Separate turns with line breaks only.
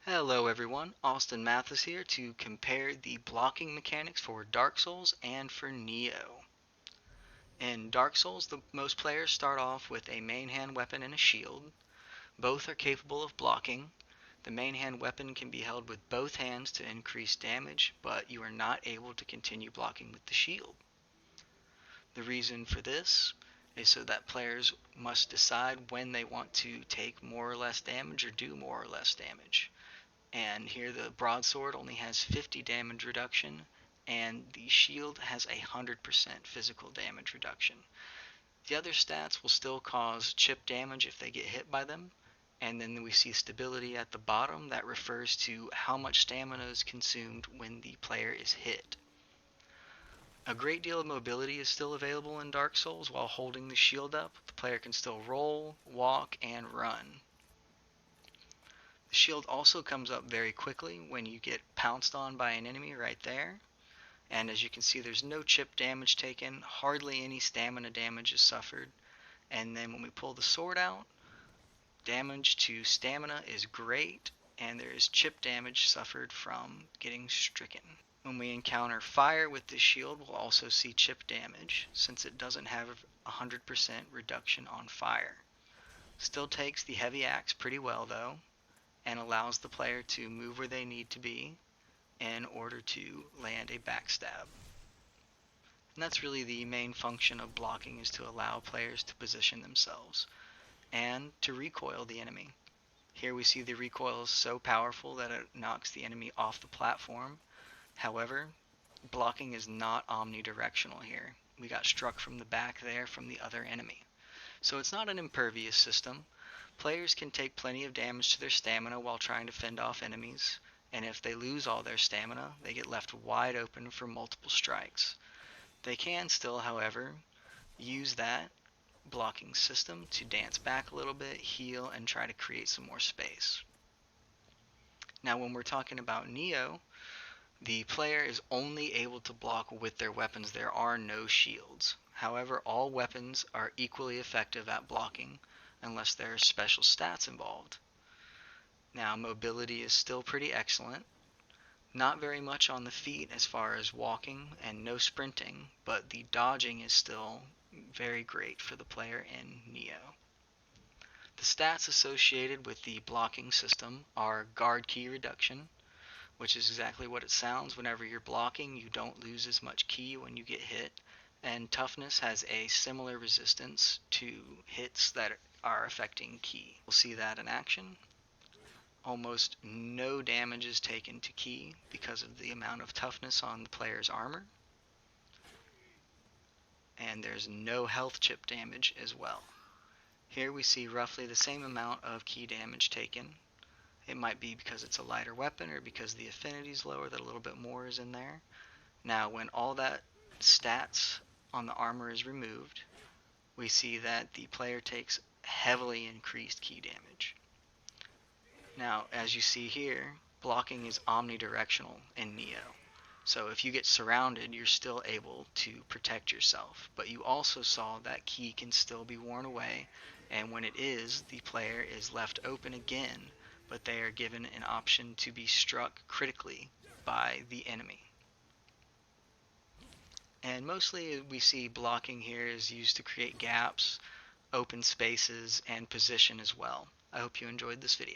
Hello everyone, Austin Mathis here to compare the blocking mechanics for Dark Souls and for Nioh. In Dark Souls, most players start off with a main hand weapon and a shield. Both are capable of blocking. The main hand weapon can be held with both hands to increase damage, but you are not able to continue blocking with the shield. The reason for this is so that players must decide when they want to take more or less damage or do more or less damage. And here the broadsword only has 50 damage reduction, and the shield has 100% physical damage reduction. The other stats will still cause chip damage if they get hit by them, and then we see stability at the bottom that refers to how much stamina is consumed when the player is hit. A great deal of mobility is still available in Dark Souls while holding the shield up. The player can still roll, walk, and run. The shield also comes up very quickly when you get pounced on by an enemy right there. And as you can see, there's no chip damage taken, hardly any stamina damage is suffered. And then when we pull the sword out, damage to stamina is great, and there is chip damage suffered from getting stricken. When we encounter fire with this shield, we'll also see chip damage, since it doesn't have 100% reduction on fire. Still takes the heavy axe pretty well though, and allows the player to move where they need to be in order to land a backstab. And that's really the main function of blocking, is to allow players to position themselves and to recoil the enemy. Here we see the recoil is so powerful that it knocks the enemy off the platform. However, blocking is not omnidirectional here. We got struck from the back there from the other enemy. So it's not an impervious system. Players can take plenty of damage to their stamina while trying to fend off enemies, and if they lose all their stamina, they get left wide open for multiple strikes. They can still, however, use that blocking system to dance back a little bit, heal, and try to create some more space. Now when we're talking about Nioh, the player is only able to block with their weapons. There are no shields. However, all weapons are equally effective at blocking unless there are special stats involved. Now, mobility is still pretty excellent. Not very much on the feet as far as walking, and no sprinting, but the dodging is still very great for the player in Nioh. The stats associated with the blocking system are guard key reduction, which is exactly what it sounds. Whenever you're blocking, you don't lose as much ki when you get hit, and toughness has a similar resistance to hits that are affecting ki. We'll see that in action. Almost no damage is taken to ki because of the amount of toughness on the player's armor, and there's no health chip damage as well. Here we see roughly the same amount of ki damage taken. It might be because it's a lighter weapon or because the affinity is lower that a little bit more is in there. Now when all that stats on the armor is removed, we see that the player takes heavily increased ki damage. Now as you see here, blocking is omnidirectional in Nioh. So if you get surrounded, you're still able to protect yourself. But you also saw that ki can still be worn away, and when it is, the player is left open again, but they are given an option to be struck critically by the enemy. And mostly we see blocking here is used to create gaps, open spaces, and position as well. I hope you enjoyed this video.